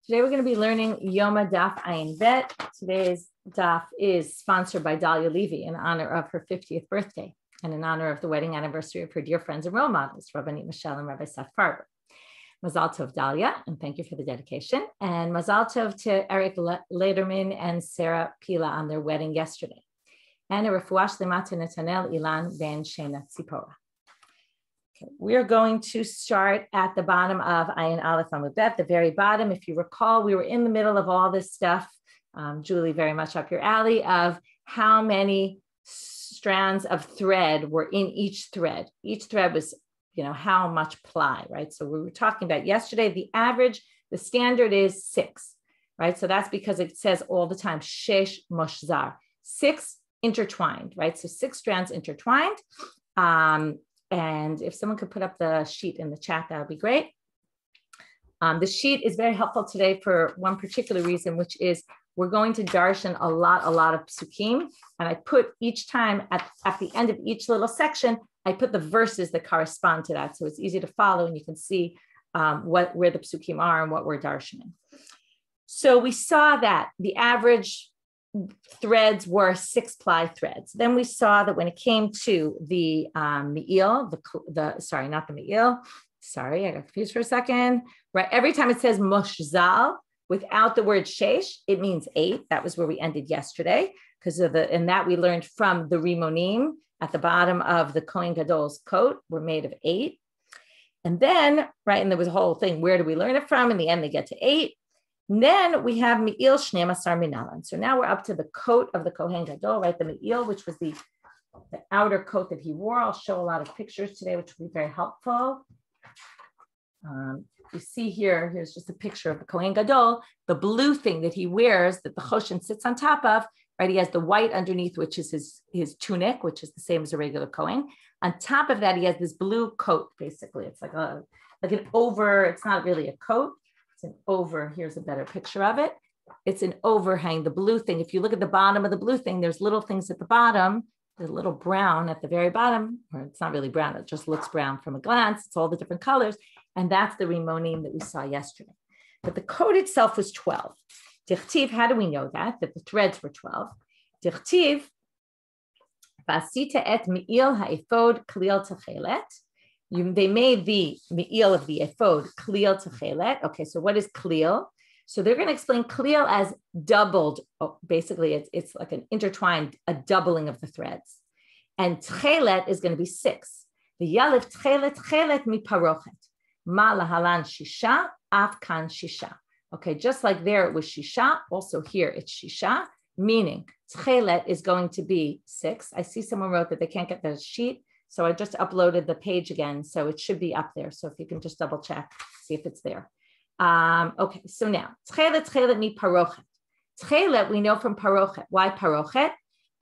Today we're going to be learning Yoma Daf Ayin Bet. Today's daf is sponsored by Dahlia Levy in honor of her 50th birthday and in honor of the wedding anniversary of her dear friends and role models, Rabbanit Michelle and Rabbi Seth Farber. Mazal Tov Dahlia, and thank you for the dedication. And Mazal Tov to Eric Lederman and Sarah Pila on their wedding yesterday. And a refuah shlema to Netanel Ilan ben Shena Tzipora. Okay, we're going to start at the bottom of Ayin Aleph Amud Bet, the very bottom. If you recall, we were in the middle of all this stuff, Julie, very much up your alley, of how many strands of thread were in each thread. Each thread was, how much ply, right? So we were talking about yesterday, the average, the standard is 6, right? So that's because it says all the time, shesh moshzar, 6 intertwined, right? So 6 strands intertwined. And if someone could put up the sheet in the chat, that would be great. The sheet is very helpful today for one particular reason, which is we're going to darshan a lot of psukim. And I put each time at the end of each little section, I put the verses that correspond to that. So it's easy to follow and you can see where the psukim are and what we're darshaning. So we saw that the average threads were 6-ply threads. Then we saw that when it came to the me'il, not the me'il, sorry, I got confused for a second, right? Every time it says moshzal without the word shesh, it means 8. That was where we ended yesterday because of and that we learned from the rimonim at the bottom of the Kohen Gadol's coat were made of 8. And then, right, and there was a whole thing, where do we learn it from? In the end, they get to 8. And then we have Me'il Shnei Masar Minalan. So now we're up to the coat of the Kohen Gadol, right? The Me'il, which was the outer coat that he wore. I'll show a lot of pictures today, which will be very helpful. You see here's just a picture of the Kohen Gadol, the blue thing that he wears that the Choshen sits on top of, right? He has the white underneath, which is his tunic, which is the same as a regular Kohen. On top of that, he has this blue coat, basically. It's like an over, it's not really a coat. It's an over, here's a better picture of it. It's an overhang, the blue thing. If you look at the bottom of the blue thing, there's little things at the bottom, the little brown at the very bottom, or it's not really brown, it just looks brown from a glance. It's all the different colors. And that's the rimonim that we saw yesterday. But the coat itself was 12. Dichtiv, how do we know that? That the threads were 12. Dichtiv, vasita et me'il ha'efod klil techelet. They made the me'il of the ephod klil techelet. Okay, so what is klil? So they're going to explain klil as doubled. Oh, basically, it's like an intertwined, a doubling of the threads. And techelet is going to be 6. The yalif techelet mi parochet. Ma lahalan shisha, afkan shisha. Okay, just like there it was shisha, also here it's shisha, meaning techelet is going to be 6. I see someone wrote that they can't get the sheet. So I just uploaded the page again. So it should be up there. So if you can just double check, see if it's there. Okay, so now, tchelet mi parochet. Tchelet we know from parochet. Why parochet?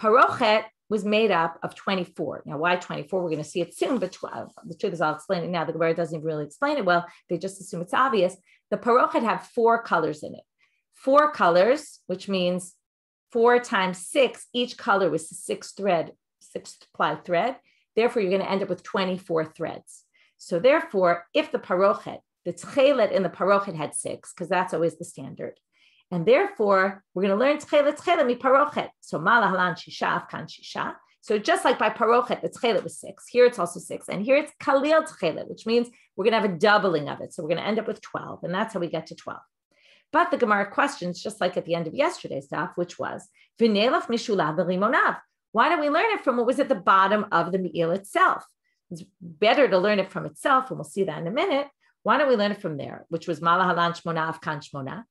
Parochet was made up of 24. Now, why 24? We're going to see it soon, but 12. The truth is I'll explain it now. The Gemara doesn't even really explain it well. They just assume it's obvious. The parochet have 4 colors in it. 4 colors, which means 4 times 6. Each color was 6-ply thread. Therefore, you're going to end up with 24 threads. So therefore, if the parochet, the tchelet in the parochet had 6, because that's always the standard. And therefore, we're going to learn tchelet mi parochet. So malahalan shisha, afkan shisha. So just like by parochet, the tchelet was 6. Here it's also 6. And here it's kalil tchelet, which means we're going to have a doubling of it. So we're going to end up with 12. And that's how we get to 12. But the Gemara questions, just like at the end of yesterday's stuff, which was, v'nelach mishulav b'rimonav. Why don't we learn it from what was at the bottom of the me'il itself? It's better to learn it from itself, and we'll see that in a minute. Why don't we learn it from there, which was malahalan shmona afkan shmona?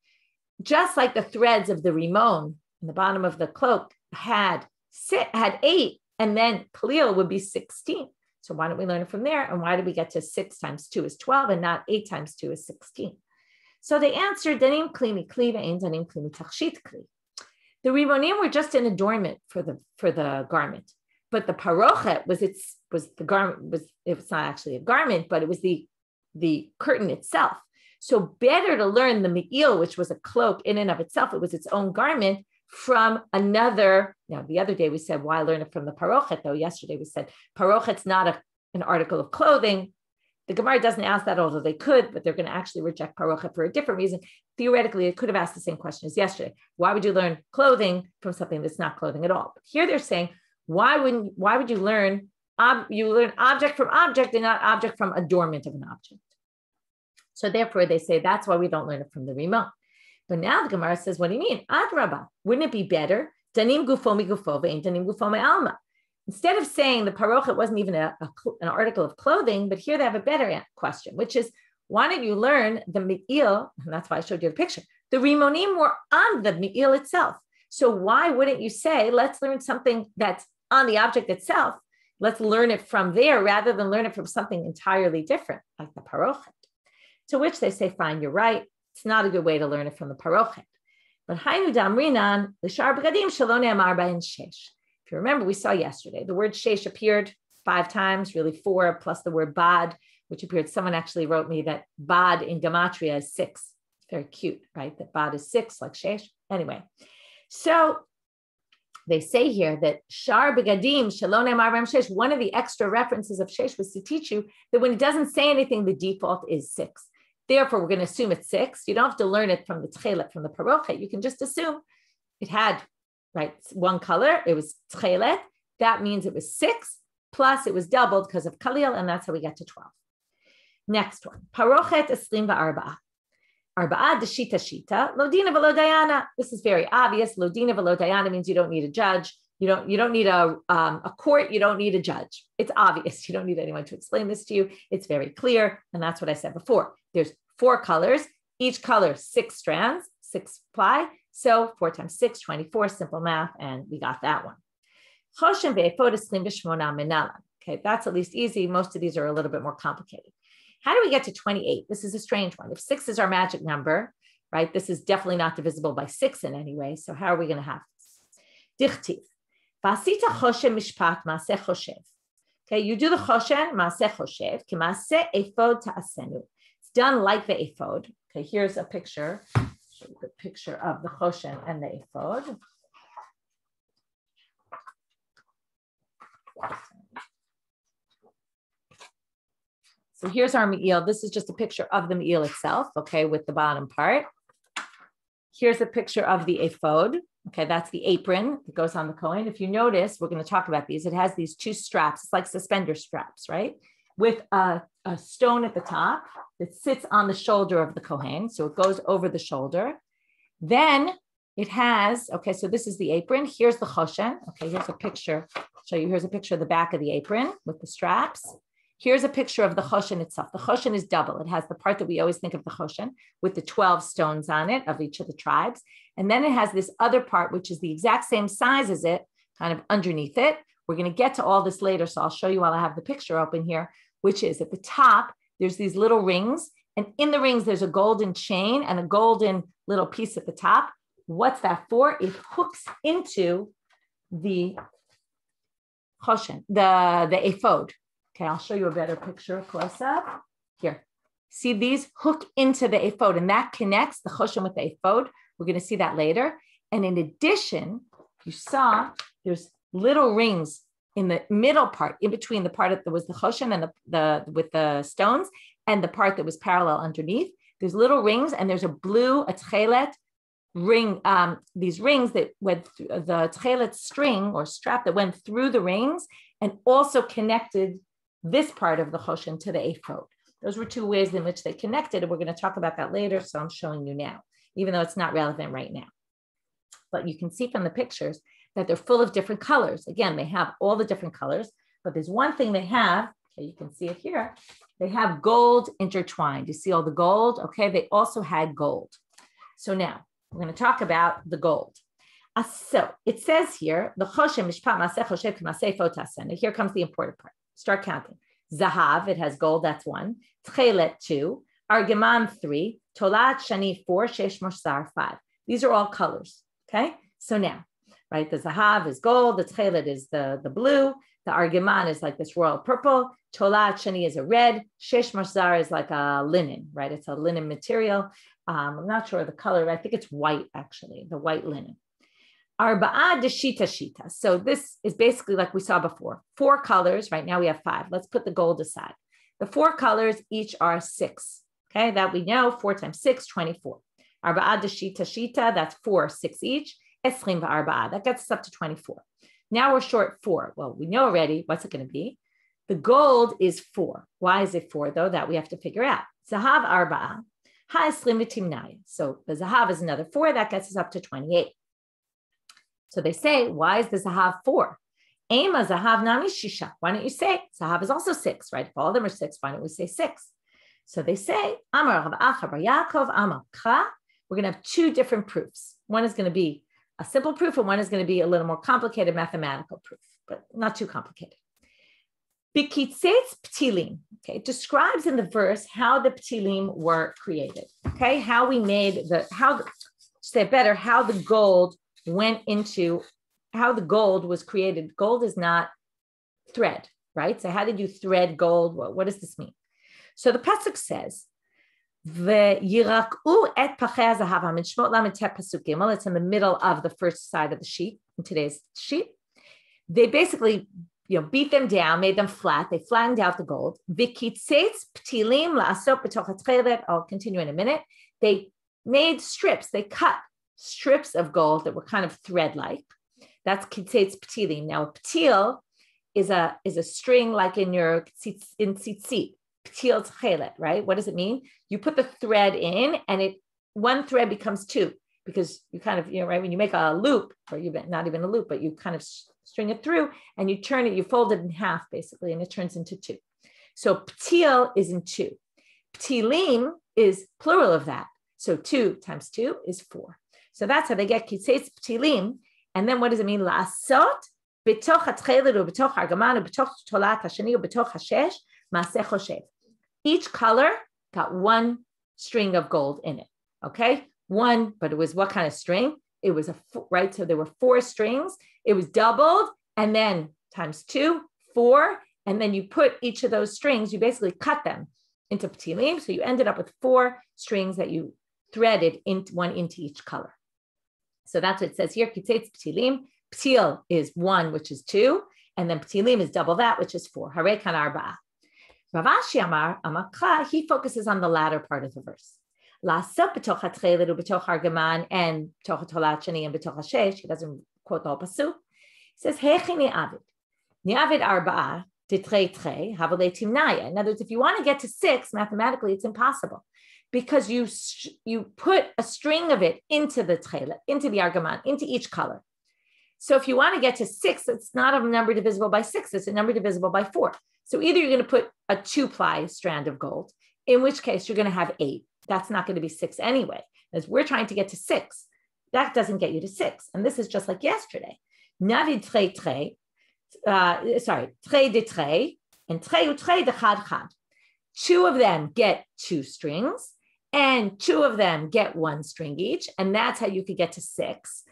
Just like the threads of the rimon in the bottom of the cloak had 8, and then klil would be 16. So why don't we learn it from there? And why did we get to 6 times 2 is 12 and not 8 times 2 is 16? So they answered, danim kli mi kli ve'ein danim kli mi tachshit kli. The rimonim were just an adornment for the garment, but the parochet was the garment. It was not actually a garment, but it was the curtain itself. So better to learn the me'il, which was a cloak in and of itself. It was its own garment from another. Now the other day we said, why learn it from the parochet? Though yesterday we said parochet's not an article of clothing. The Gemara doesn't ask that, although they could, but they're going to actually reject parochet for a different reason. Theoretically, it could have asked the same question as yesterday. Why would you learn clothing from something that's not clothing at all? But here they're saying, why would you learn object from object and not object from adornment of an object? So therefore, they say that's why we don't learn it from the Rima. But now the Gemara says, what do you mean? Adrabah, wouldn't it be better? Danim gufo mi gufo ve'in danim gufo mi alma. Instead of saying the parochet wasn't even an article of clothing, but here they have a better question, which is, why don't you learn the me'il, and that's why I showed you the picture, the rimonim were on the me'il itself. So why wouldn't you say, let's learn something that's on the object itself, let's learn it from there rather than learn it from something entirely different, like the parochet? To which they say, fine, you're right. It's not a good way to learn it from the parochet. But hainu damrinan, l'shar b'gadim shelo ne'amar b'hen shesh. If you remember, we saw yesterday, the word shesh appeared 5 times, really 4, plus the word bad, which appeared. Someone actually wrote me that bad in gematria is 6. It's very cute, right? That bad is 6, like shesh. Anyway, so they say here that shar begadim shelo ne'amar b'hem shesh, one of the extra references of shesh was to teach you that when it doesn't say anything, the default is 6. Therefore, we're going to assume it's 6. You don't have to learn it from the tchelet, from the parochet. You can just assume it had, right, one color. It was tchelet. That means it was 6, plus it was doubled because of kalil, and that's how we get to 12. Next one. Parochet eslim va'arba'a. Arba'a deshita shita, lodina v'lo dayana. This is very obvious. Lodina v'lo dayana means you don't need a judge. You don't need a court. You don't need a judge. It's obvious. You don't need anyone to explain this to you. It's very clear. And that's what I said before. There's 4 colors, each color 6 strands, 6 ply. So 4 times 6, 24, simple math. And we got that one. Okay, that's at least easy. Most of these are a little bit more complicated. How do we get to 28? This is a strange one. If 6 is our magic number, right? This is definitely not divisible by 6 in any way. So how are we going to have this? Dichtiv. Vasita choshen mishpat maaseh choshev. Okay, you do the choshen maaseh choshev ki maaseh ephod ta'asenu. It's done like the ephod. Okay, here's a picture. Show you the picture of the choshen and the ephod. So here's our me'il. This is just a picture of the me'il itself, okay, with the bottom part. Here's a picture of the ephod. Okay, that's the apron that goes on the Kohen. If you notice, we're going to talk about these. It has these 2 straps. It's like suspender straps, right? With a stone at the top that sits on the shoulder of the Kohen. So it goes over the shoulder. Then it has, okay, so this is the apron. Here's the choshen. Okay, here's a picture. I'll show you. Here's a picture of the back of the apron with the straps. Here's a picture of the choshen itself. The choshen is double. It has the part that we always think of the choshen with the 12 stones on it of each of the tribes. And then it has this other part, which is the exact same size as it, kind of underneath it. We're going to get to all this later, so I'll show you while I have the picture open here, which is at the top, there's these little rings. And in the rings, there's a golden chain and a golden little piece at the top. What's that for? It hooks into the choshen, the ephod. Okay, I'll show you a better picture close up. Here, see these hook into the ephod, and that connects the choshen with the ephod. We're going to see that later. And in addition, you saw there's little rings in the middle part, in between the part that was the choshen and the with the stones, and the part that was parallel underneath. There's little rings, and there's a blue tchelet ring. These rings that went through the tchelet string or strap that went through the rings, and also connected this part of the choshen to the ephod. Those were 2 ways in which they connected, and we're going to talk about that later, so I'm showing you now, even though it's not relevant right now. But you can see from the pictures that they're full of different colors. Again, they have all the different colors, but there's one thing they have, okay, you can see it here, they have gold intertwined. You see all the gold? Okay, they also had gold. So now, we're going to talk about the gold. So it says here, the choshen mishpat maaseh choshev k'maaseh ephod ta'asenu. Here comes the important part. Start counting. Zahav, it has gold, that's 1. Tchelet, 2. Argaman, 3. Tolat, shani, 4. Shesh moshzar, 5. These are all colors, okay? So now, right, the zahav is gold, the tchelet is the blue, the argaman is like this royal purple, tolat, shani is a red, shesh moshzar is like a linen, right? It's a linen material. I'm not sure the color, I think it's white actually, the white linen. Arba'a deshita shita. So this is basically like we saw before. 4 colors, right now we have 5. Let's put the gold aside. The 4 colors each are 6. Okay, that we know. 4 times 6, 24. Arba'a deshita shita, that's 4, 6 each. Esrim va'arba'a, that gets us up to 24. Now we're short 4. Well, we know already. What's it going to be? The gold is 4. Why is it 4, though? That we have to figure out. Zahav arba'a, ha'esrim v'timnaya. So the zahav is another 4. That gets us up to 28. So they say, why is the zahav 4? Ema zahav nami shisha. Why don't you say zahav is also 6, right? If all of them are 6, why don't we say 6? So they say, Amar Rav Acha bar Yaakov, Amar Kha. We're going to have 2 different proofs. One is going to be a simple proof, and one is going to be a little more complicated mathematical proof, but not too complicated. Bikitzetz ptilim. Okay, it describes in the verse how the ptilim were created. Okay, how we made how the gold went into, how the gold was created. Gold is not thread, right? So how did you thread gold? What does this mean? So the pasuk says, "V'yirak'u et pachei hazahav hamishmot lametet pasuk gimel." It's in the middle of the first side of the sheet in today's sheet. They basically, beat them down, made them flat. They flattened out the gold. V'kitzetz ptilim la'asot b'toch hatchelet. I'll continue in a minute. They made strips. They cut strips of gold that were kind of thread-like. That's kitzetz ptilim. Now, a ptil is a string like in tzitzit. Ptil tchelet, right? What does it mean? You put the thread in, and one thread becomes 2, because you kind of, right, when you make a loop, or not even a loop, but you kind of string it through, and you turn it, you fold it in half, basically, and it turns into 2. So ptil is in 2. Ptilim is plural of that. So 2 times 2 is 4. So that's how they get kitzetz ptilim. And then what does it mean? La'asot b'toch hatchelet u b'toch hargaman u b'toch tolat hashani u b'toch hashesh ma'aseh choshev. Each color got 1 string of gold in it. Okay, 1, but it was what kind of string? It was right. So there were 4 strings. It was doubled, and then times 2, 4, and then you put each of those strings. You basically cut them into ptilim. So you ended up with 4 strings that you threaded one into each color. So that's what it says here. Kitzetz ptilim. Ptil is 1, which is 2, and then ptilim is double that, which is 4. Harei kan arba'a. Rav Ashi Amar Kha, he focuses on the latter part of the verse. La'asot b'toch hatchelet u b'toch hargaman and b'toch tolat shani and b'toch hashesh. He doesn't quote the whole pasuk. He says, Hechi ni'avid arba'a titrei trei havalei timnaya. In other words, if you want to get to 6, mathematically, it's impossible, because you put a string of it into the tchelet, into the argaman, into each color. So if you want to get to 6, it's not a number divisible by 6, it's a number divisible by 4. So either you're going to put a 2-ply strand of gold, in which case you're going to have 8. That's not going to be 6 anyway. As we're trying to get to 6, that doesn't get you to 6. And this is just like yesterday. Navid trei trei, trei de trei, and trei u trei de chad chad. 2 of them get 2 strings, and 2 of them get 1 string each. And that's how you could get to 6.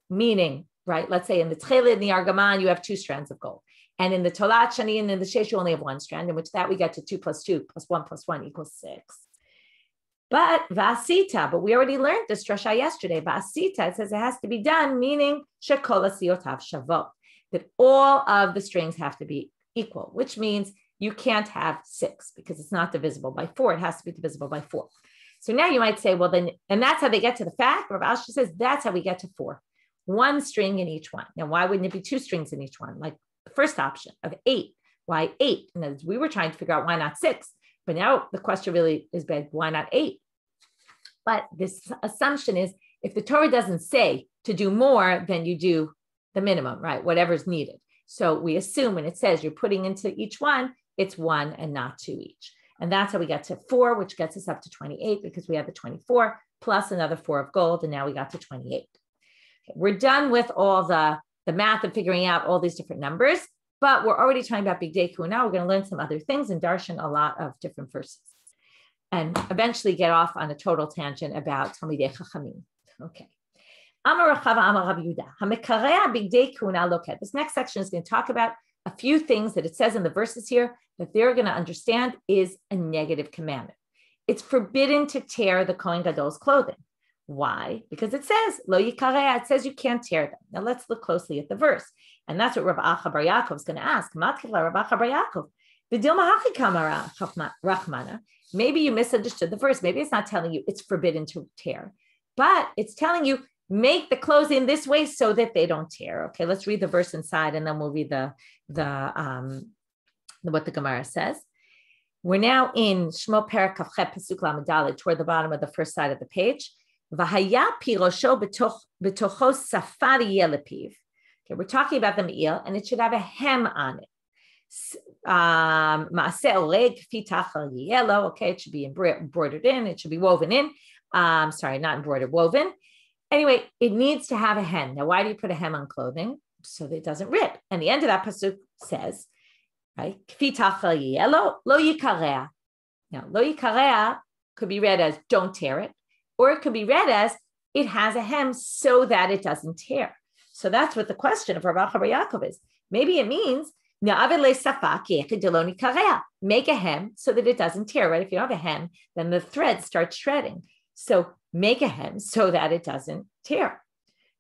Meaning, right, let's say in the tchelet and the argaman, you have 2 strands of gold. And in the tolat shani and in the shesh, you only have 1 strand, in which that we get to 2 plus 2 plus 1 plus 1 equals 6. But vasita, but we already learned this drasha yesterday. Vasita, it says it has to be done, meaning shekol asiotav shavot, that all of the strings have to be equal, which means you can't have 6 because it's not divisible by 4. It has to be divisible by 4. So now you might say, well, then, and that's how they get to the fact. Rav Ashi says that's how we get to 4. 1 string in each one. Now, why wouldn't it be 2 strings in each one? Like the first option of 8. Why 8? And as we were trying to figure out why not 6. But now the question really is big, why not 8? But this assumption is if the Torah doesn't say to do more, then you do the minimum, right? Whatever's needed. So we assume when it says you're putting into each one, it's 1 and not 2 each. And that's how we get to 4, which gets us up to 28 because we have the 24 plus another 4 of gold. And now we got to 28. Okay, we're done with all the math and figuring out all these different numbers, but we're already talking about Big Day Now we're going to learn some other things and darshan a lot of different verses and eventually get off on a total tangent about Talmidei Chachamim. Okay. Amar Rachava Amar Rav Yehuda. Hamekareah Big Day Now. Look at this next section is going to talk about a few things that it says in the verses here that they're going to understand is a negative commandment. It's forbidden to tear the Kohen Gadol's clothing. Why? Because it says, Lo yikareah, it says you can't tear them. Now let's look closely at the verse. And that's what Rav Acha bar Yaakov is going to ask. Matkevla Rav Acha bar Yaakov. Maybe you misunderstood the verse. Maybe it's not telling you it's forbidden to tear, but it's telling you make the clothes in this way so that they don't tear. Okay, let's read the verse inside, and then we'll read what the Gemara says. We're now in Shmo Perek Kafchet Pasuk Lamed Daled, toward the bottom of the first side of the page. V'haya pirosho betocho safar yelepiv. Okay, we're talking about the me'il, and it should have a hem on it. Okay, it should be embroidered in. It should be woven in. Sorry, not embroidered, woven. Anyway, it needs to have a hem. Now, why do you put a hem on clothing? So that it doesn't rip. And the end of that pasuk says, right? Lo yikarea. Now, lo yikarea could be read as don't tear it, or it could be read as it has a hem so that it doesn't tear. So that's what the question of Rabbi Yaakov is. Maybe it means make a hem so that it doesn't tear, right? If you have a hem, then the thread starts shredding. So make a hem so that it doesn't tear.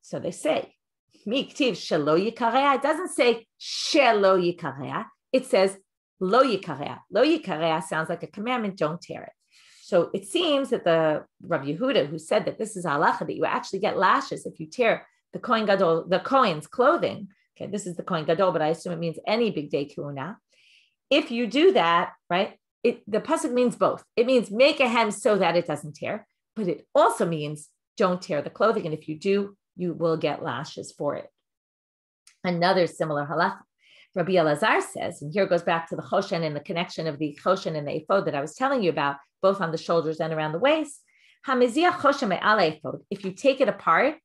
So they say, it doesn't say shelo yikarea. It says lo yikarea. Lo yikarea sounds like a commandment, don't tear it. So it seems that the Rav Yehuda, who said that this is halacha, that you actually get lashes if you tear the Kohen Gadol, the Kohen's clothing. Okay, this is the Kohen Gadol, but I assume it means any big day kehuna. If you do that, right, the pasuk means both. It means make a hem so that it doesn't tear, but it also means don't tear the clothing. And if you do, you will get lashes for it. Another similar halacha. Rabbi Elazar says, and here it goes back to the choshen and the connection of the choshen and the ephod that I was telling you about, both on the shoulders and around the waist. If you take it apart,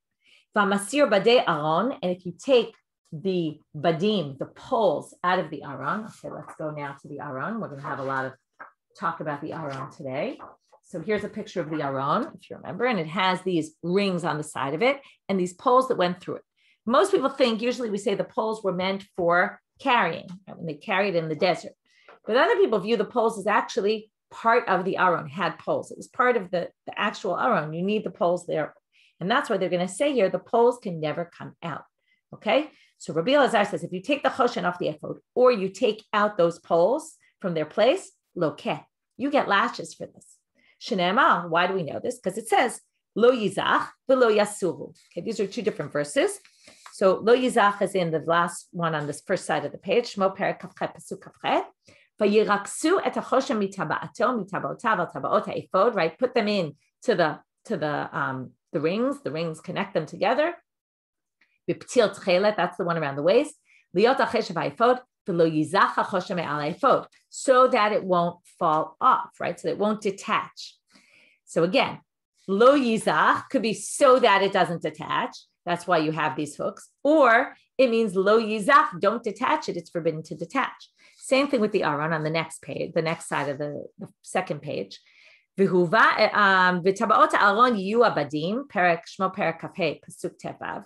and if you take the badim, the poles out of the aron. Okay, let's go now to the aron. We're going to have a lot of talk about the aron today. So here's a picture of the aron, if you remember, and it has these rings on the side of it and these poles that went through it. Most people think, usually we say the poles were meant for carrying, right, when they carried in the desert. But other people view the poles as actually part of the aron, had poles. It was part of the actual aron. You need the poles there. And that's why they're going to say here, the poles can never come out. Okay? So Rabbi Elazar says, if you take the choshen off the ephod, or you take out those poles from their place, lokeh, you get lashes for this. Shenema, why do we know this? Because it says, lo yizach v'lo yasuru. Okay, these are two different verses. So lo yizach is in the last one on this first side of the page. Shmo perek kafchet pasuk kafchet. Vayiraksu et hachoshen mitaba'ato mitabaotav al tabaot ha'ephod. Right, put them in to the rings. The rings connect them together. That's the one around the waist. So that it won't fall off, right? So that it won't detach. So again, lo yizach could be so that it doesn't detach. That's why you have these hooks. Or it means lo yizach, don't detach it. It's forbidden to detach. Same thing with the aron on the next page, the next side of the second page. V'tabaot aron yiyu abadim, perek shmo perek kafhe pasuk tevav.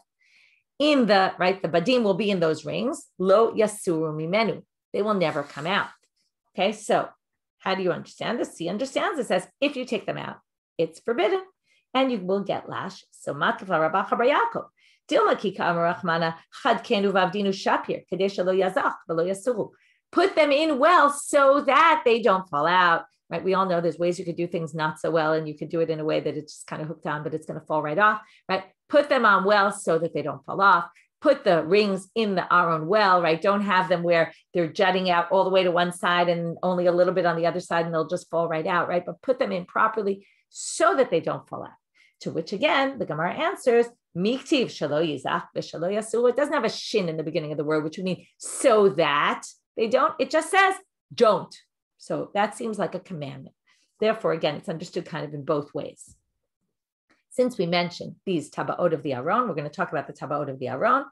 In the, right, the badim will be in those rings. Lo yasuru mimenu. They will never come out. Okay, so how do you understand this? He understands it says, if you take them out, it's forbidden and you will get lashes. So matkav Rabbi Yaakov. Dilma kika amarachmana chad kenu vavdinu shapir kadesha lo yazach v'lo yasuru. Put them in well so that they don't fall out. Right? We all know there's ways you could do things not so well, and you could do it in a way that it's just kind of hooked on, but it's going to fall right off. Right? Put them on well so that they don't fall off. Put the rings in the aron well, right? Don't have them where they're jutting out all the way to one side and only a little bit on the other side, and they'll just fall right out, right? But put them in properly so that they don't fall out. To which again, the Gemara answers, miktiv shelo yizach v'shelo yasuru. It doesn't have a shin in the beginning of the word, which would mean so that they don't. It just says don't. So that seems like a commandment. Therefore, again, it's understood kind of in both ways. Since we mentioned these tabaot of the aron, we're going to talk about the tabaot of the aron.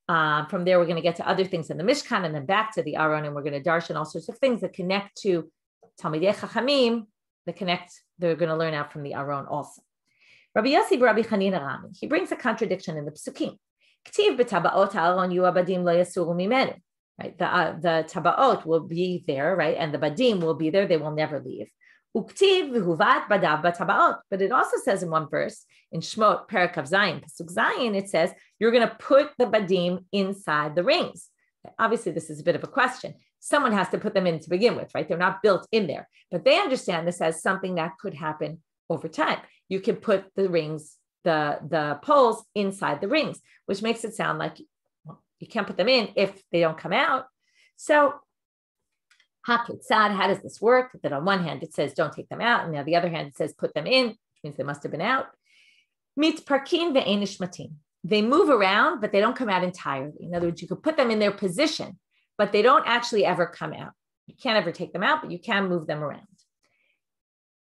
From there, we're going to get to other things in the Mishkan and then back to the aron, and we're going to darshan all sorts of things that connect to Talmidei Chachamim, they're going to learn out from the aron also. Rabbi Yossi Rabbi Chanina Rami, he brings a contradiction in the Psukim. K'tiv b'tabaot ha'aron yu abadim lo yasuru mimenu. Right, the tabaot will be there, right, and the badim will be there; they will never leave. Uktiv v'huvat badav b'tabaot. But it also says in one verse in Shmot Perek of Zayin, Pasuk Zayin, it says you're going to put the badim inside the rings. Obviously, this is a bit of a question. someone has to put them in to begin with, right? They're not built in there, but they understand this as something that could happen over time. You can put the rings, the poles inside the rings, which makes it sound like you can't put them in if they don't come out. So HaKetzad, how does this work? That on one hand, it says don't take them out. And on the other hand, it says put them in, which means they must have been out. Mitparkin ve'enish matin. They move around, but they don't come out entirely. In other words, you could put them in their position, but they don't actually ever come out. You can't ever take them out, but you can move them around.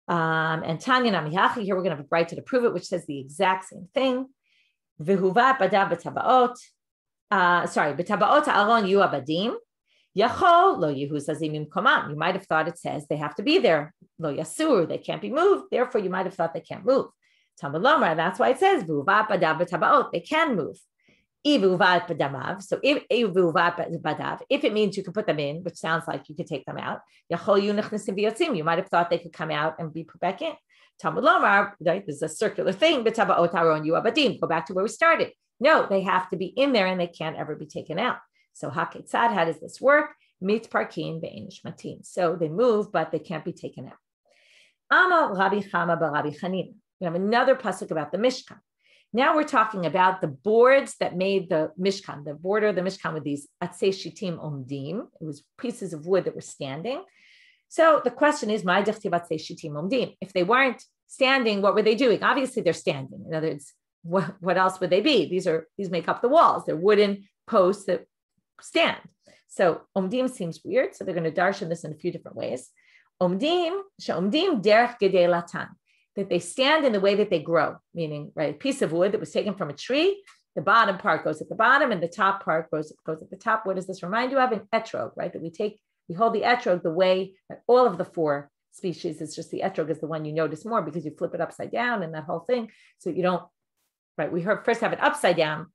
And Tanya Namihachi, here we're going to have a brighter to prove it, which says the exact same thing. V'huvat badav b'tabaot. B'tabaot ha'aron yu abadim. Yachol lo yehu zazim imkomam. You might have thought it says they have to be there. Lo yasur, they can't be moved. Therefore, you might have thought they can't move. Talmud Lomar, that's why it says v'huvat badav b'tabaot. They can move. Ivuvat badamav. So if ivuvat badav, if it means you can put them in, which sounds like you could take them out, yachol yu nechnesim v'yotzim. You might have thought they could come out and be put back in. Talmud Lomar, right? There's a circular thing. B'tabaot haron yu abadim. Go back to where we started. No, they have to be in there and they can't ever be taken out. So HaKetzad, how does this work? Mitparkin ve'enish matin. So they move, but they can't be taken out. Ama Rabbi Chama b'Rabbi Chanina. We have another pasuk about the Mishkan. Now we're talking about the boards that made the Mishkan, the border of the Mishkan with these atzei shitim omdim. It was pieces of wood that were standing. So the question is, my dechtiv atzei shitim omdim. If they weren't standing, what were they doing? Obviously, they're standing. In other words, what else would they be? These make up the walls. They're wooden posts that stand. So omdim seems weird. So they're going to darshan this in a few different ways. Omdim derech gedei latan. That they stand in the way that they grow, meaning, right, a piece of wood that was taken from a tree, the bottom part goes at the bottom and the top part goes at the top. What does this remind you of? An etrog, right? That we hold the etrog the way that all of the four species, it's just the etrog is the one you notice more because you flip it upside down and that whole thing. So you don't, right, we first have it upside down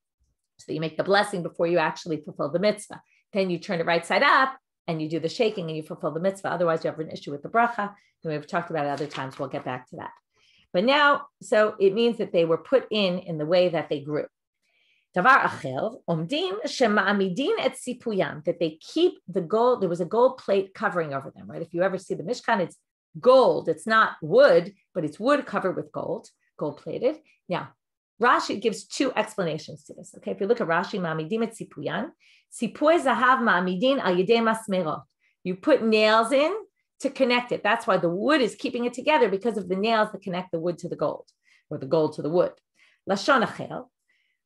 so that you make the blessing before you actually fulfill the mitzvah. Then you turn it right side up and you do the shaking and you fulfill the mitzvah. Otherwise you have an issue with the bracha. And we've talked about it other times. We'll get back to that. But now, so it means that they were put in the way that they grew. Davar acher, omdim shema'amidin et sipuyam, that they keep the gold. There was a gold plate covering over them, right? If you ever see the Mishkan, it's gold. It's not wood, but it's wood covered with gold plated. Now, Rashi gives two explanations to this. Okay, if you look at Rashi, ma'amidim et sipuyan, sipuy zahav ma'amidin al yedei masmerot. You put nails in to connect it. That's why the wood is keeping it together, because of the nails that connect the wood to the gold, or the gold to the wood. Lashon achel,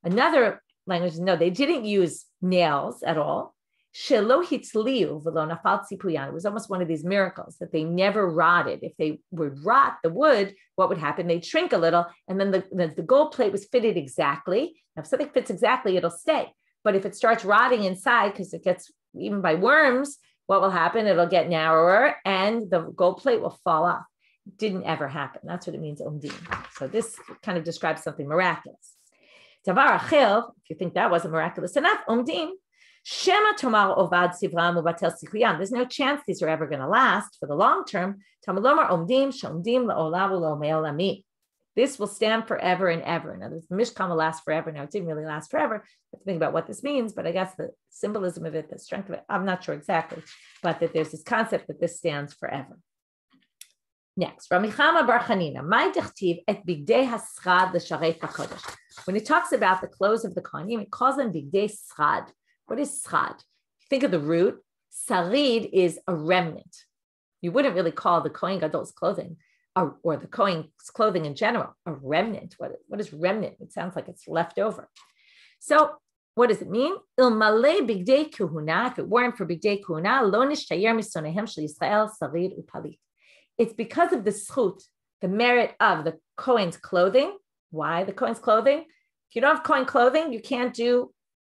another language, no, they didn't use nails at all. Shelo hitzliu v'lo nafal tzipuyan. It was almost one of these miracles that they never rotted. If they would rot the wood, what would happen? They'd shrink a little, and then the gold plate was fitted exactly. Now, if something fits exactly, it'll stay. But if it starts rotting inside, because it gets even by worms, what will happen? It'll get narrower and the gold plate will fall off. It didn't ever happen. That's what it means, omdim. So this kind of describes something miraculous. Tavar achil, if you think that wasn't miraculous enough, omdim, shema tomar ovad sivram ubatel sikuyam. There's no chance these are ever going to last for the long term. Tamalomar omdim, shomdim la'olav u'lo'me'olami. This will stand forever and ever. Now, the Mishkan will last forever. Now, it didn't really last forever. I have to think about what this means, but I guess the symbolism of it, the strength of it, I'm not sure exactly, but that there's this concept that this stands forever. Next, Ramichama bar Chanina, my dechtiv et bigdei haschad l'sharei hakodesh. When it talks about the clothes of the Kohanim, it calls them bigdei schad. What is schad? Think of the root. Sarid is a remnant. You wouldn't really call the Kohen Gadol's clothing, or the Kohen's clothing in general, a remnant. What is remnant? It sounds like it's left over. So what does it mean? Ilmale bigdei kuhuna, if it weren't for bigdei kuhuna, lo nishtayer misonehem shel Yisrael sarid upalit. It's because of the zchut, the merit of the Kohen's clothing. Why the Kohen's clothing? If you don't have Kohen clothing, you can't do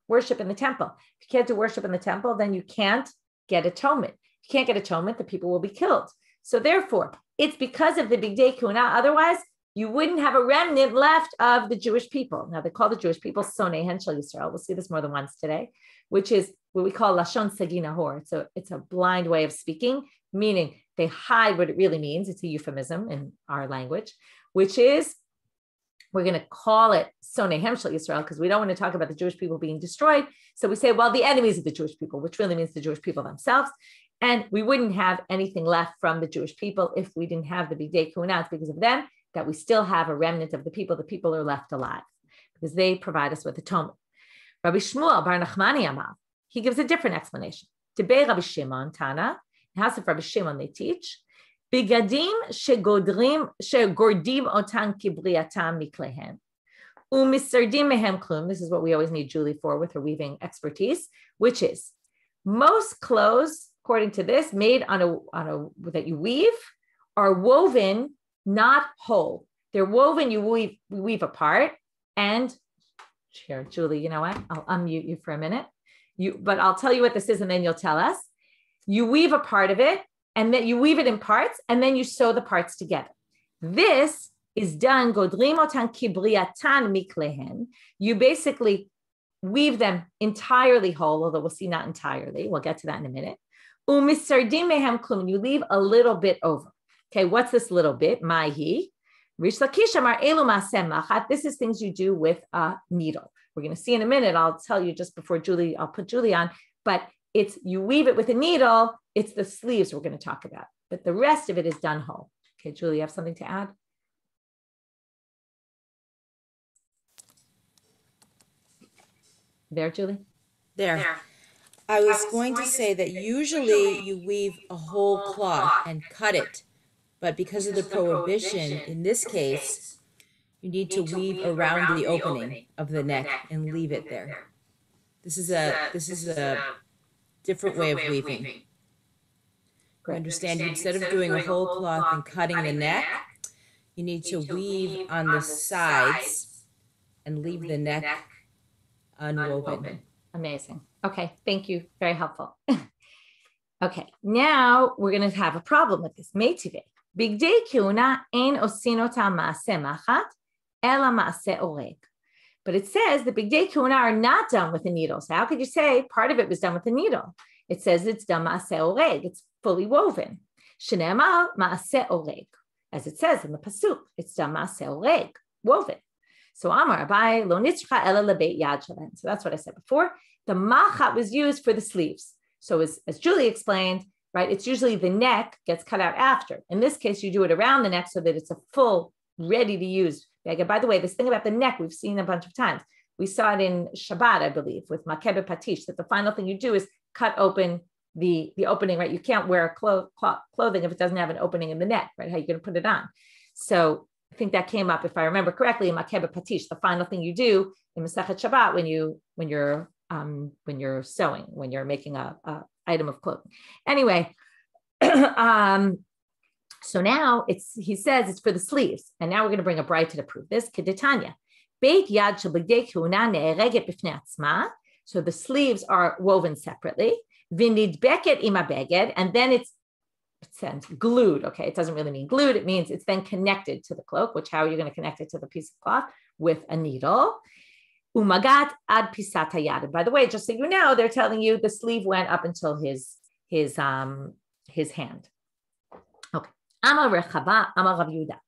worship in the temple. If you can't do worship in the temple, then you can't get atonement. If you can't get atonement, the people will be killed. So therefore, it's because of the bigdei kuhuna. Otherwise, you wouldn't have a remnant left of the Jewish people. Now, they call the Jewish people sonehen shel Yisrael. We'll see this more than once today, which is what we call lashon sagi nahor. So it's a blind way of speaking, meaning they hide what it really means. It's a euphemism in our language, which is We're going to call it Sonehem Shel Yisrael because we don't want to talk about the Jewish people being destroyed. So we say, well, the enemies of the Jewish people, which really means the Jewish people themselves. And we wouldn't have anything left from the Jewish people if we didn't have the Bigdei Kehuna. It's because of them that we still have a remnant of the people. The people are left alive because they provide us with atonement. Rabbi Shmuel Bar Nachmani Amar, he gives a different explanation. Tebei Rabbi Shimon Tana, in the house of Rabbi Shimon, they teach, Bigadim shegordim otan kibriatam miklehen. Umisardim mehem klum. This is what we always need Julie for with her weaving expertise, which is most clothes, according to this, made on a that you weave, are woven not whole. They're woven, you weave apart. And here, Julie, you know what? I'll unmute you for a minute. But I'll tell you what this is, and then you'll tell us. You weave a part of it, and then you weave it in parts, and then you sew the parts together. This is done, godrim otan kibriatan miklehen. You basically weave them entirely whole, although we'll see not entirely. We'll get to that in a minute. Umisardim mehem klum. You leave a little bit over. Okay, what's this little bit? Maihi. Rish Lakish amar elu ma'aseh machat. This is things you do with a needle. We're going to see in a minute. I'll tell you just before Julie, I'll put Julie on, but it's you weave it with a needle. It's the sleeves we're going to talk about, but the rest of it is done whole. Okay, Julie, you have something to add? There, Julie? There. I was going to say that usually you weave a whole cloth and cut it, but because of the prohibition, in this case, you need to weave around the opening of the neck and leave it there. This is a different way of weaving. You understand, instead of doing a whole cloth and cutting the neck, you need to weave on the sides and leave the neck unwoven. Amazing. Okay, thank you. Very helpful. Okay, now we're going to have a problem with this. Meitive. Bigdei kehuna ein osin otam ma'aseh machat, ela ma'aseh oreg. But it says the Bigdei Kehuna are not done with a needle. So how could you say part of it was done with a needle? It says it's done ma'aseh oreg. It's fully woven. Shneimar ma'aseh oreg. As it says in the pasuk, it's done ma'aseh oreg, woven. So Amar Abai lo nitzcha ela lebeit yad shelen. So that's what I said before. The machat was used for the sleeves. So as Julie explained, right, it's usually the neck gets cut out after. In this case, you do it around the neck so that it's a full, ready to use. By the way, this thing about the neck, we've seen a bunch of times. We saw it in Shabbat, I believe, with makebe patish, that the final thing you do is cut open the opening, right? You can't wear clothing if it doesn't have an opening in the neck, right? How are you going to put it on? So I think that came up, if I remember correctly, in makebe patish, the final thing you do in Masechet Shabbat when you're sewing, when you're making a item of clothing. Anyway, so now he says it's for the sleeves. And now we're going to bring a bright to prove this. Kedetanya. Beit yad shel bigdei kehuna ne'ereget b'fnei atzma. So the sleeves are woven separately. V'nidbeket im habeged. And then it's glued. Okay, it doesn't really mean glued. It means it's then connected to the cloak, which how are you going to connect it to the piece of cloth? With a needle. Umagat ad pisat hayad. By the way, just so you know, they're telling you the sleeve went up until his hand. Okay. Amar Rechava, Amar Rav Yehuda.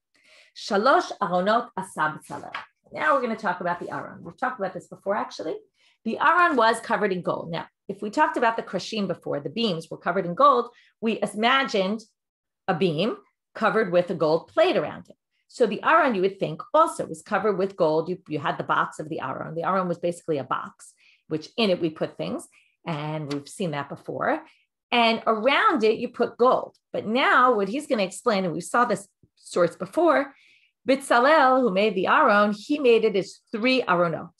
Shalosh aronot asa b'tzalel. Now we're going to talk about the aron. We've talked about this before, actually. The aron was covered in gold. Now, if we talked about the krashim before, the beams were covered in gold, we imagined a beam covered with a gold plate around it. So the aron, you would think, also was covered with gold. You had the box of the aron. The aron was basically a box, which in it we put things, and we've seen that before. And around it, you put gold. But now what he's going to explain, and we saw this source before, Bitzalel, who made the aron, he made it as 3 aronot.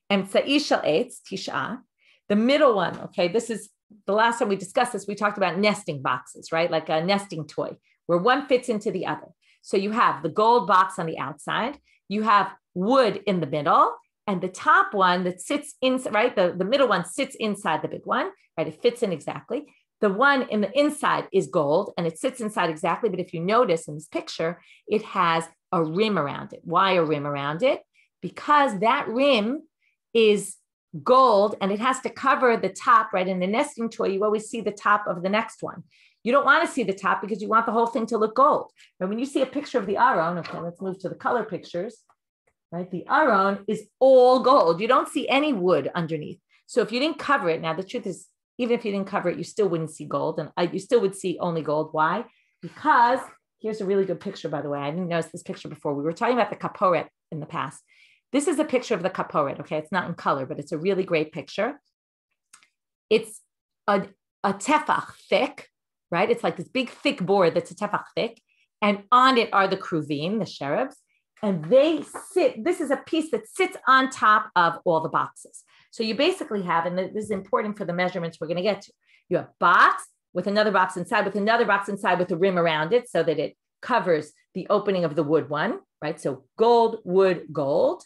And Sa'ishal Eitz, Tisha, the middle one, okay, this is the last time we discussed this, we talked about nesting boxes, right? Like a nesting toy, where one fits into the other. So you have the gold box on the outside, you have wood in the middle, and the top one that sits inside, right? The middle one sits inside the big one, right? It fits in exactly. The one in the inside is gold and it sits inside exactly. But if you notice in this picture, it has a rim around it. Why a rim around it? Because that rim is gold and it has to cover the top, right? In the nesting toy, you always see the top of the next one. You don't want to see the top because you want the whole thing to look gold. But when you see a picture of the aron, okay, let's move to the color pictures, right? The aron is all gold. You don't see any wood underneath. So if you didn't cover it, now the truth is, even if you didn't cover it, you still wouldn't see gold. And you still would see only gold. Why? Because here's a really good picture, by the way. I didn't notice this picture before. We were talking about the kaporet in the past. This is a picture of the kaporet. Okay, it's not in color, but it's a really great picture. It's a tefach thick, right? It's like this big thick board that's a tefach thick. And on it are the kruvim, the cherubs. And they sit, this is a piece that sits on top of all the boxes. So you basically have, and this is important for the measurements we're going to get to, you have box with another box inside, with another box inside with a rim around it so that it covers the opening of the wood one, right? So gold, wood, gold.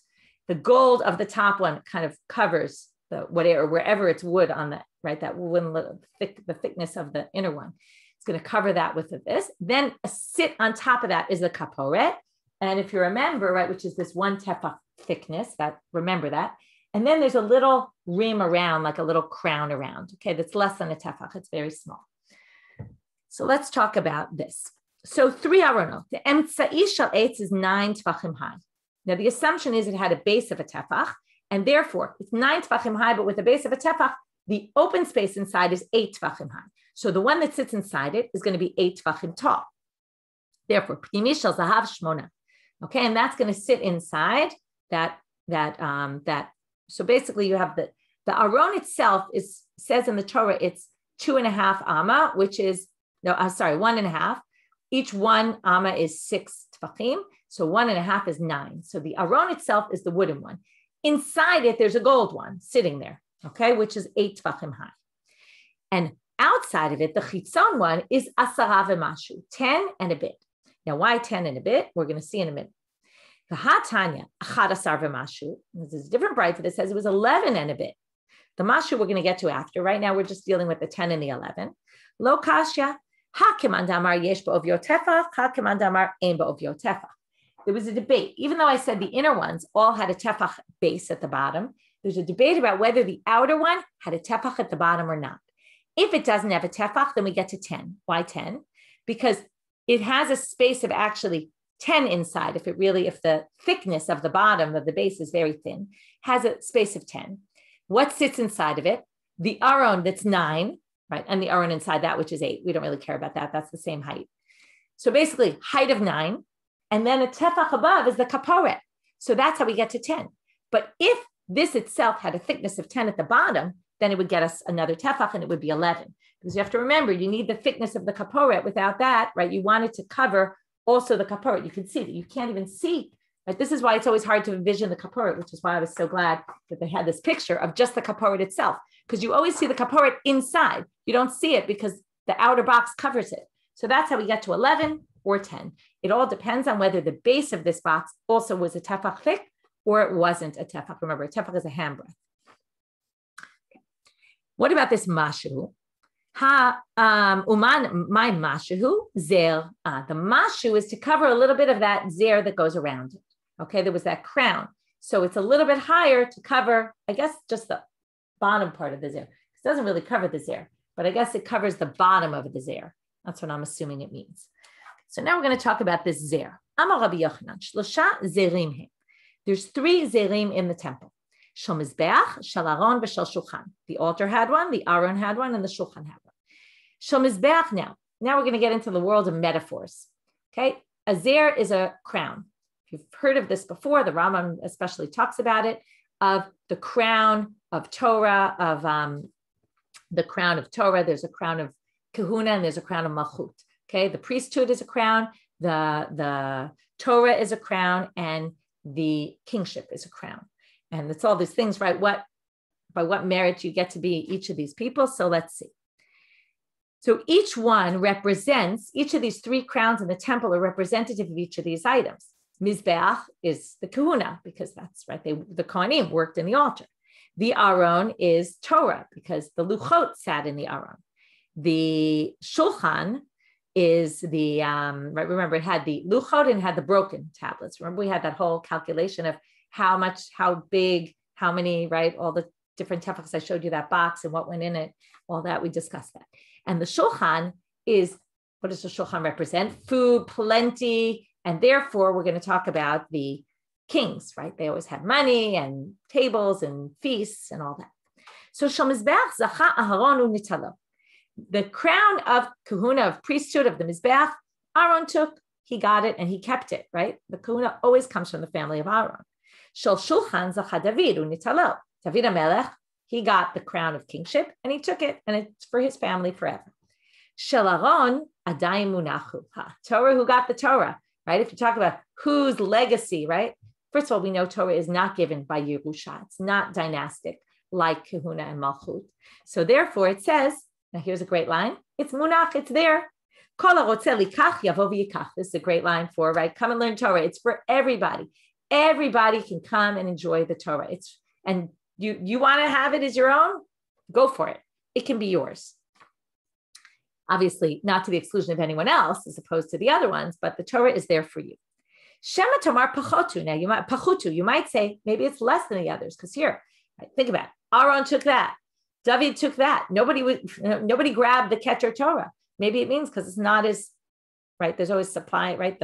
The gold of the top one kind of covers the whatever, wherever it's wood on the, right? That one, the thickness of the inner one. It's going to cover that with this. Then sit on top of that is the kaporet. And if you remember, right, which is this one tefach thickness, that remember that. And then there's a little rim around, like a little crown around, okay, that's less than a tefach. It's very small. So let's talk about this. So 3 aronot. The emtsa'i shel eitz is 9 tefachim high. Now the assumption is it had a base of a tefach, and therefore it's 9 tefachim high, but with a base of a tefach, the open space inside is 8 tefachim high. So the one that sits inside it is going to be 8 tefachim tall. Therefore, pnimi shel zahav shmona. Okay, and that's going to sit inside that. So basically, you have the aron itself says in the Torah it's 2.5 amma, which is 1.5. Each one amma is 6 tefachim, so 1.5 is 9. So the aron itself is the wooden one. Inside it, there's a gold one sitting there, okay, which is 8 tefachim high, and outside of it, the chitzon one is 10 v'mashu, 10 and a bit. Now, why 10 and a bit? We're going to see in a minute. The Hatanya, achadasar v'mashu. This is a different brayta that says it was 11 and a bit. The mashu we're going to get to after. Right now, we're just dealing with the 10 and the 11. Lo kashya, hakim damar yesh ba'ovyo tefach, hakim damar ein ba'ovyo tefach. There was a debate. Even though I said the inner ones all had a tefach base at the bottom, there's a debate about whether the outer one had a tefach at the bottom or not. If it doesn't have a tefach, then we get to 10. Why 10? Because it has a space of actually 10 inside. If the thickness of the bottom of the base is very thin, has a space of 10. What sits inside of it? The aron that's 9, right? And the aron inside that, which is 8. We don't really care about that. That's the same height. So basically height of 9, and then a tefach above is the kaporet. So that's how we get to 10. But if this itself had a thickness of 10 at the bottom, then it would get us another tefach and it would be 11. Because you have to remember, you need the thickness of the kaporet. Without that, right, you want it to cover also the kaporet. You can see that you can't even see. Right? This is why it's always hard to envision the kaporet, which is why I was so glad that they had this picture of just the kaporet itself. Because you always see the kaporet inside. You don't see it because the outer box covers it. So that's how we get to 11 or 10. It all depends on whether the base of this box also was a tefach thick or it wasn't a tefach. Remember, a tefach is a handbreadth. Okay. What about this mashu? Uman my mashu zer. The mashu is to cover a little bit of that zer that goes around it. Okay, there was that crown, so it's a little bit higher to cover, I guess, just the bottom part of the zer. It doesn't really cover the zer, but I guess it covers the bottom of the zer. That's what I'm assuming it means. So now we're going to talk about this zer. Amar Rabbi Yochanan, shlosha zerim he. There's 3 zerim in the temple. Shel mizbeach, shel aron, v'shel shulchan. The altar had one, the aron had one, and the shulchan had one. Shel mizbeach now. Now we're going to get into the world of metaphors. Okay, a zer is a crown. If you've heard of this before, the Rambam especially talks about it, of the crown of Torah, the crown of Torah. There's a crown of kahuna and there's a crown of malchut. Okay, the priesthood is a crown, the Torah is a crown, and the kingship is a crown. And it's all these things, right? By what merit you get to be each of these people. So let's see. So each one represents, each of these 3 crowns in the temple are representative of each of these items. Mizbeach is the kahuna, because that's right, the Kohanim worked in the altar. The Aron is Torah, because the Luchot sat in the Aron. The Shulchan is the, right, remember it had the Luchot and it had the broken tablets. Remember we had that whole calculation of how much, how big, how many, right, all the different tefachs. I showed you that box and what went in it, all that, we discussed that. And the Shulchan is, what does the Shulchan represent? Food, plenty, and therefore we're going to talk about the kings, right? They always had money and tables and feasts and all that. So Shemizbeach Zacha Aharon Unitalo. The crown of kahuna, of priesthood of the Mizbeach, Aaron took, he got it and he kept it, right? The kahuna always comes from the family of Aaron. Shel Shulchan Zacha David Unitalo. David HaMelech, he got the crown of kingship and he took it and it's for his family forever. Shel Aaron Adayim Munachu. Torah, who got the Torah, right? If you talk about whose legacy, right? First of all, we know Torah is not given by Yerusha. It's not dynastic like Kahuna and Malchut. So therefore it says, now here's a great line. It's munach, it's there. This is a great line for, right? Come and learn Torah. It's for everybody. Everybody can come and enjoy the Torah. And you want to have it as your own? Go for it. It can be yours. Obviously, not to the exclusion of anyone else, as opposed to the other ones, but the Torah is there for you. Shema Tamar Pachotu. Now, you might say, maybe it's less than the others, because here, right, think about it. Aaron took that. David took that. Nobody grabbed the Keter Torah. Maybe it means because it's not as, right, there's always supply, right?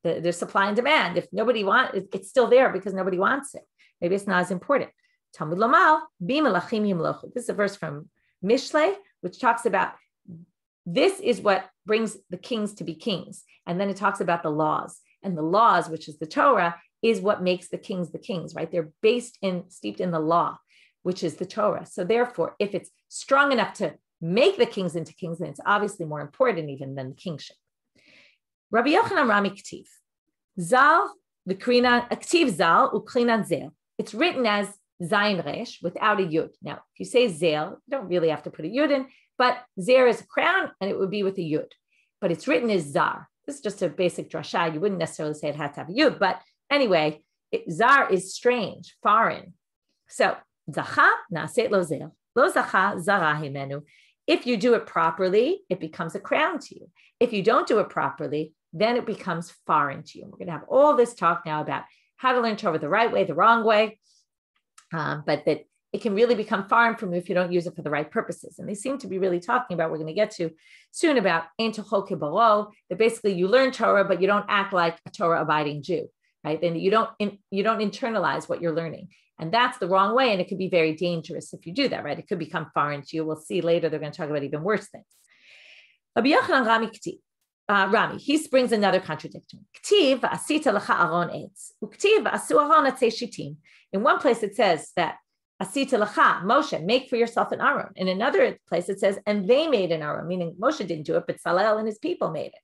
There's supply and demand. If nobody wants it, it's still there because nobody wants it. Maybe it's not as important. Talmud Lamal, Bimalachim Yimlochu. This is a verse from Mishlei, which talks about this is what brings the kings to be kings. And then it talks about the laws. And the laws, which is the Torah, is what makes the kings, right? They're steeped in the law, which is the Torah. So therefore, if it's strong enough to make the kings into kings, then it's obviously more important even than the kingship. Rabbi Yochanan Rami Ktiv. Zal, the Krinan, Ktiv Zal, Ukrinan Zel. It's written as Zayin Resh without a Yud. Now, if you say Zel, you don't really have to put a Yud in, but Zer is a crown and it would be with a Yud. But it's written as Zar. This is just a basic drasha. You wouldn't necessarily say it had to have a Yud, but anyway, Zar is strange, foreign. So, Zacha, Naset Lo Zel. Lo Zacha, Zara Himenu. If you do it properly, it becomes a crown to you. If you don't do it properly, then it becomes foreign to you. We're going to have all this talk now about how to learn Torah the right way, the wrong way, but that it can really become foreign from you if you don't use it for the right purposes. And they seem to be really talking about, we're going to get to soon about Ein Tochol Kibaro, that basically you learn Torah, but you don't act like a Torah-abiding Jew, right? Then you don't internalize what you're learning. And that's the wrong way. And it could be very dangerous if you do that, right? It could become foreign to you. We'll see later, they're going to talk about even worse things. Rabbi Yochanan Rami, he brings another contradiction. Ktiv asita lecha aron eitz. Uktiv asu aron atzei shitim. In one place it says that asita lecha, Moshe, make for yourself an aron. In another place it says, and they made an aron, meaning Moshe didn't do it, but Salel and his people made it.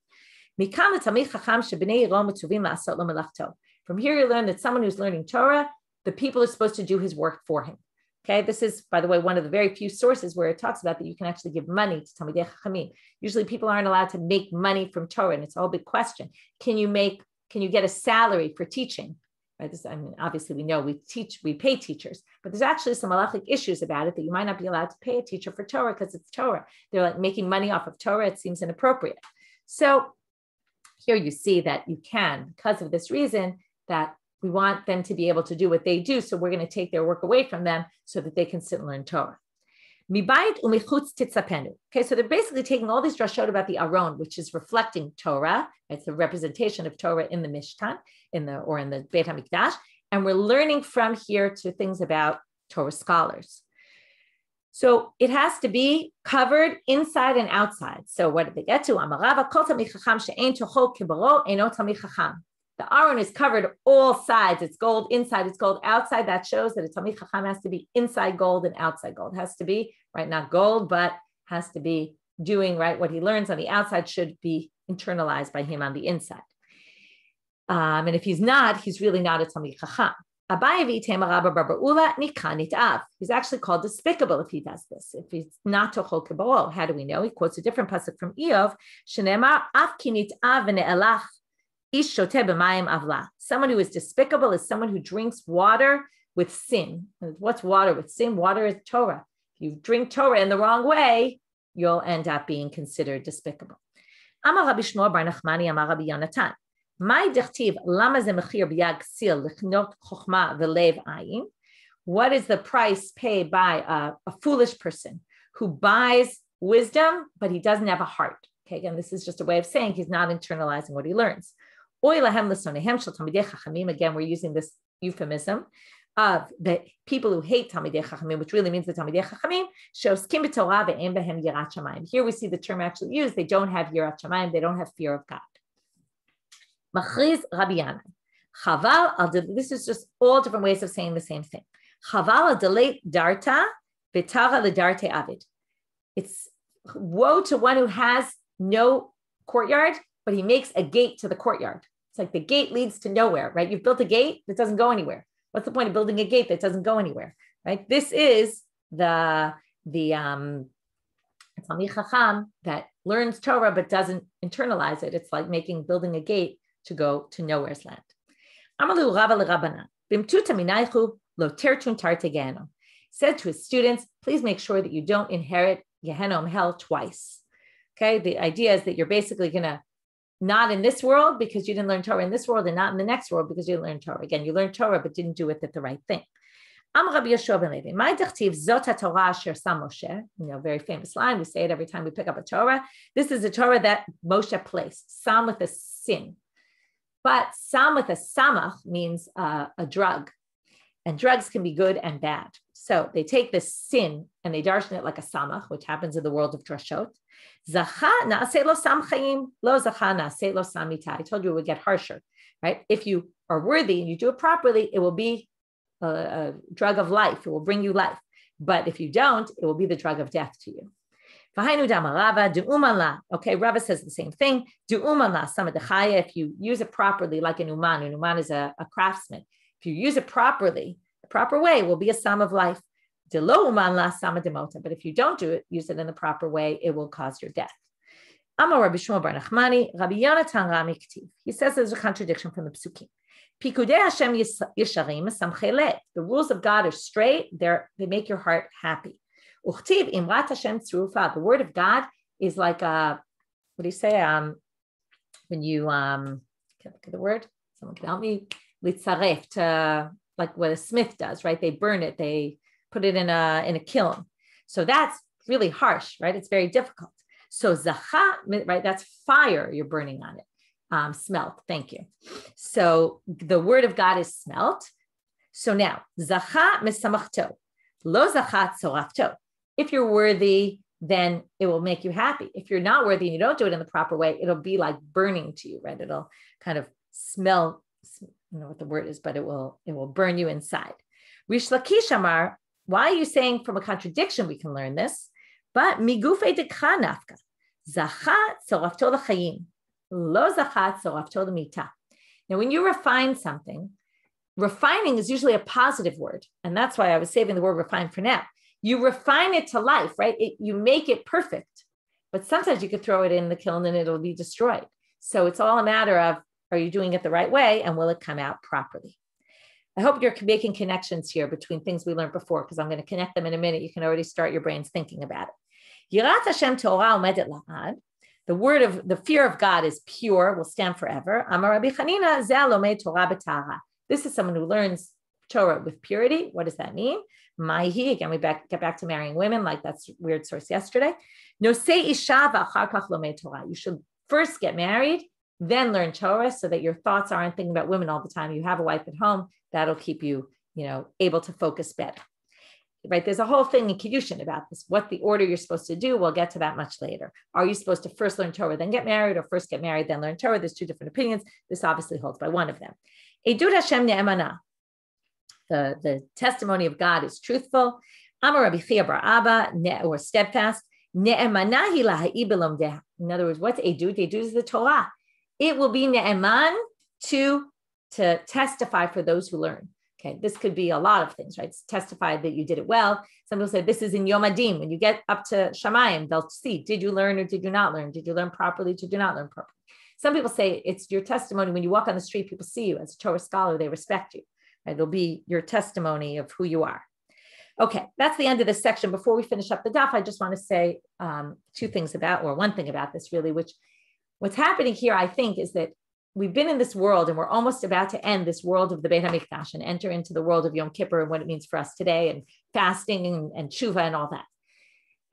From here you learn that someone who's learning Torah, the people are supposed to do his work for him. Okay, this is, by the way, one of the very few sources where it talks about that you can actually give money to Talmidei Chachamim. Usually people aren't allowed to make money from Torah, and it's a whole big question. Can you get a salary for teaching? Right? Obviously we know we pay teachers, but there's actually some halachic issues about it that you might not be allowed to pay a teacher for Torah because it's Torah. They're like making money off of Torah. It seems inappropriate. So here you see that you can, because of this reason, that we want them to be able to do what they do. So we're going to take their work away from them so that they can sit and learn Torah. Okay, so they're basically taking all these drashot about the Aron, which is reflecting Torah. It's the representation of Torah in the Mishkan, in the Beit HaMikdash. And we're learning from here to things about Torah scholars. So it has to be covered inside and outside. So what did they get to? The Aron is covered all sides. It's gold inside, it's gold outside. That shows that a Talmid Chacham has to be inside gold and outside gold. It has to be, right, not gold, but has to be doing, right, what he learns on the outside should be internalized by him on the inside. And if he's not, he's really not a Talmid Chacham. He's actually called despicable if he does this. If he's not tochol kibaro, how do we know? He quotes a different pasuk from Eov, Shenemar af ki nit'av v'ne'elach. Someone who is despicable is someone who drinks water with sin. What's water with sin? Water is Torah. If you drink Torah in the wrong way, you'll end up being considered despicable. Amar Rabbi Shmuel bar Nachmani Amar Rabbi Yonatan. What is the price paid by a foolish person who buys wisdom, but he doesn't have a heart? Okay, again, this is just a way of saying he's not internalizing what he learns. Again, we're using this euphemism of the people who hate Talmidei Chachamim, which really means the Talmidei Chachamim, she'oskim b'Torah ve'en behem yirat shamayim. Here we see the term actually used. They don't have yirat shamayim. They don't have fear of God. Machriz Rabbi Yana. Chaval, this is just all different ways of saying the same thing. Chaval adeleit darta v'tara l'darte avid. It's woe to one who has no courtyard, but he makes a gate to the courtyard. It's like the gate leads to nowhere, right? You've built a gate that doesn't go anywhere. What's the point of building a gate that doesn't go anywhere, right? This is the Talmid Chacham that learns Torah but doesn't internalize it. It's like building a gate to go to nowhere's land. Amalu Rava l'Rabbanan b'mtuta minaychu lo tertun tarte Gehenom. Said to his students, please make sure that you don't inherit Gehenom, hell, twice. Okay, the idea is that you're basically going to not in this world because you didn't learn Torah in this world, and not in the next world because you didn't learn Torah. Again, you learned Torah but didn't do it at the right thing. Rabbi Yeshua ben Levi, my dechtiv zot haTorah asher sam Moshe. Very famous line. We say it every time we pick up a Torah. This is a Torah that Moshe placed. Sam with a sin, but sam with a samach means a drug, and drugs can be good and bad. So they take this sin and they darshan it like a samach, which happens in the world of drashot. Zacha na'aseh lo sam chayim, lo zacha na'aseh lo sam mita. I told you it would get harsher, right? If you are worthy and you do it properly, it will be a drug of life. It will bring you life. But if you don't, it will be the drug of death to you. Okay, Rava says the same thing. If you use it properly, like an uman is a craftsman. If you use it properly, the proper way, it will be a sum of life. But if you don't use it in the proper way, it will cause your death. He says there's a contradiction from the Psukim. The rules of God are straight. They make your heart happy. The word of God is like what do you say? When you can I look at the word? Someone can help me. To like what a smith does, right? They burn it. They put it in a kiln. So that's really harsh, right? It's very difficult. So zacha, right? That's fire you're burning on it. Smelt. Thank you. So the word of God is smelt. So now zacha misamachto, lo zacha tzorafto. If you're worthy, then it will make you happy. If you're not worthy and you don't do it in the proper way, it'll be like burning to you, right? It'll kind of smell. I don't know what the word is, but it will burn you inside. Rish Lakish Amar, why are you saying from a contradiction we can learn this? But migufe dekha nafka, zacha tzorafto l'chayim, lo zacha tzorafto l'mita. Now, when you refine something, refining is usually a positive word, and that's why I was saving the word refine for now. You refine it to life, right? You make it perfect, but sometimes you could throw it in the kiln and it'll be destroyed. So it's all a matter of, are you doing it the right way, and will it come out properly? I hope you're making connections here between things we learned before, because I'm going to connect them in a minute. You can already start your brains thinking about it. Yirat Hashem Torah umedet la'ad. The word of the fear of God is pure, will stand forever. Amar Rabbi Chanina zeh lomed Torah b'tara. This is someone who learns Torah with purity. What does that mean? Maihi, again, we get back to marrying women, like that's weird source yesterday. Nosei isha v'achar kach lomed Torah. You should first get married, then learn Torah, so that your thoughts aren't thinking about women all the time. You have a wife at home, that'll keep you, able to focus better. Right? There's a whole thing in Kiddushin about this, what the order you're supposed to do. We'll get to that much later. Are you supposed to first learn Torah, then get married, or first get married, then learn Torah? There's two different opinions. This obviously holds by one of them. Edut Hashem ne'emana. The testimony of God is truthful. Amar Rabbi Chia bar Abba, or steadfast. Ne'emana hi laha'i belomdeha. In other words, what's edut? Edut is the Torah. It will be ne'eman to testify for those who learn. Okay, this could be a lot of things, right? It's testify that you did it well. Some people say this is in Yoma. When you get up to Shamayim, they'll see, did you learn or did you not learn? Did you learn properly? Did you not learn properly? Some people say it's your testimony. When you walk on the street, people see you as a Torah scholar, they respect you. Right? It'll be your testimony of who you are. Okay, that's the end of this section. Before we finish up the daf, I just want to say one thing about this really, which what's happening here, I think, is that we've been in this world and we're almost about to end this world of the Beit HaMikdash and enter into the world of Yom Kippur and what it means for us today, and fasting and tshuva and all that.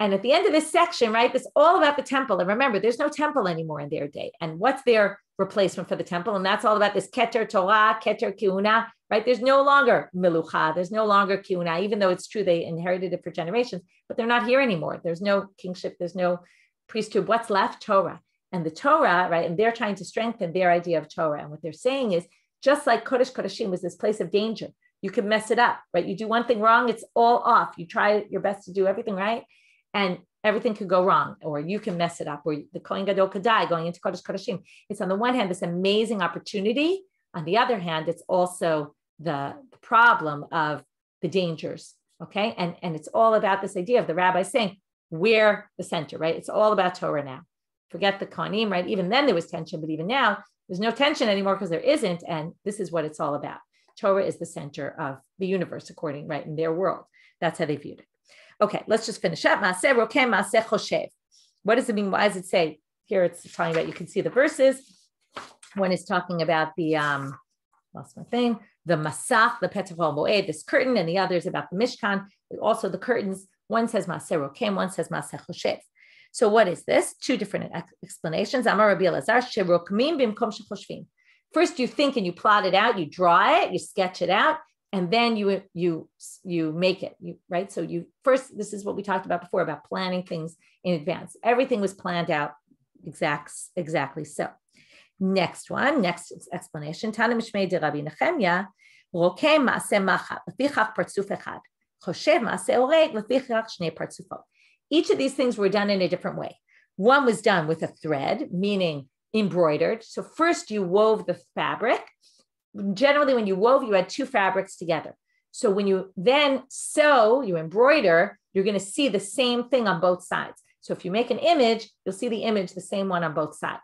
And at the end of this section, right, it's all about the temple. And remember, there's no temple anymore in their day. And what's their replacement for the temple? And that's all about this Keter Torah, Keter Kiuna, right? There's no longer melucha, there's no longer kiuna, even though it's true they inherited it for generations, but they're not here anymore. There's no kingship, there's no priesthood. What's left? Torah. And the Torah, right? And they're trying to strengthen their idea of Torah. And what they're saying is, just like Kodesh Kodeshim was this place of danger, you can mess it up, right? You do one thing wrong, it's all off. You try your best to do everything right, and everything could go wrong, or you can mess it up, or the Kohen Gadol could die going into Kodesh Kodeshim. It's on the one hand, this amazing opportunity. On the other hand, it's also the problem of the dangers, okay? And it's all about this idea of the rabbi saying, we're the center, right? It's all about Torah now. Forget the Kohanim, right? Even then there was tension, but even now there's no tension anymore because there isn't. And this is what it's all about. Torah is the center of the universe, according, right, in their world. That's how they viewed it. Okay, let's just finish up. Maaseh rokem, maaseh choshev. What does it mean? Why does it say here? It's talking about, you can see the verses. One is talking about the, lost my thing, the masach, the petach moed, this curtain, and the other is about the Mishkan. Also the curtains. One says maaseh rokem, one says maaseh choshev. So what is this? Two different explanations. Amar Rabbi Elazar, shirokmim bimkom shechoshvim. First, you think and you plot it out, you draw it, you sketch it out, and then you make it, right? So you first, this is what we talked about before, about planning things in advance. Everything was planned out exactly so. Next explanation. Tana mishmei de Rabbi Nechemya, rokem maaseh machat, lefichach partzuf echad, choshev maaseh oreg, lefichach shnei partzufot. Each of these things were done in a different way. One was done with a thread, meaning embroidered. So first you wove the fabric. Generally, when you wove, you had two fabrics together. So when you then sew, you embroider, you're going to see the same thing on both sides. So if you make an image, you'll see the image, the same one on both sides.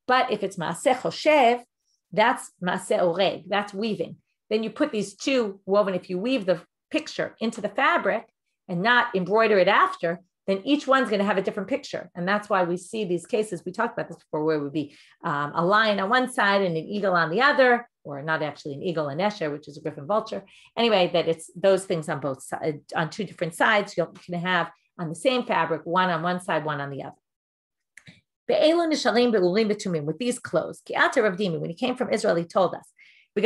But if it's maaseh choshev, that's maaseh oreg, that's weaving. Then you put these two woven, if you weave the picture into the fabric and not embroider it after, then each one's going to have a different picture. And that's why we see these cases, we talked about this before, where it would be a lion on one side and an eagle on the other, or not actually an eagle and esher, which is a griffin vulture. Anyway, that it's those things on both sides, on two different sides. You can have on the same fabric, one on one side, one on the other. With these clothes, when he came from Israel, he told us, the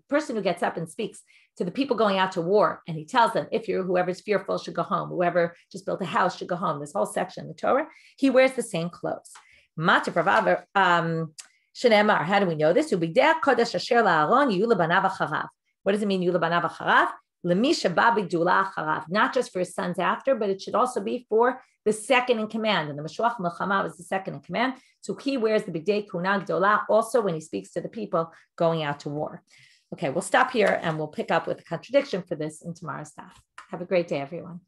person who gets up and speaks to the people going out to war, and he tells them, whoever's fearful should go home, whoever just built a house should go home, this whole section, the Torah, he wears the same clothes. How do we know this? What does it mean, Yula banav acharav? Not just for his sons after, but it should also be for the second in command. And the Mashuach Milchama was the second in command. So he wears the bigdei kuna gdola also when he speaks to the people going out to war. Okay, we'll stop here and we'll pick up with a contradiction for this in tomorrow's daf. Have a great day, everyone.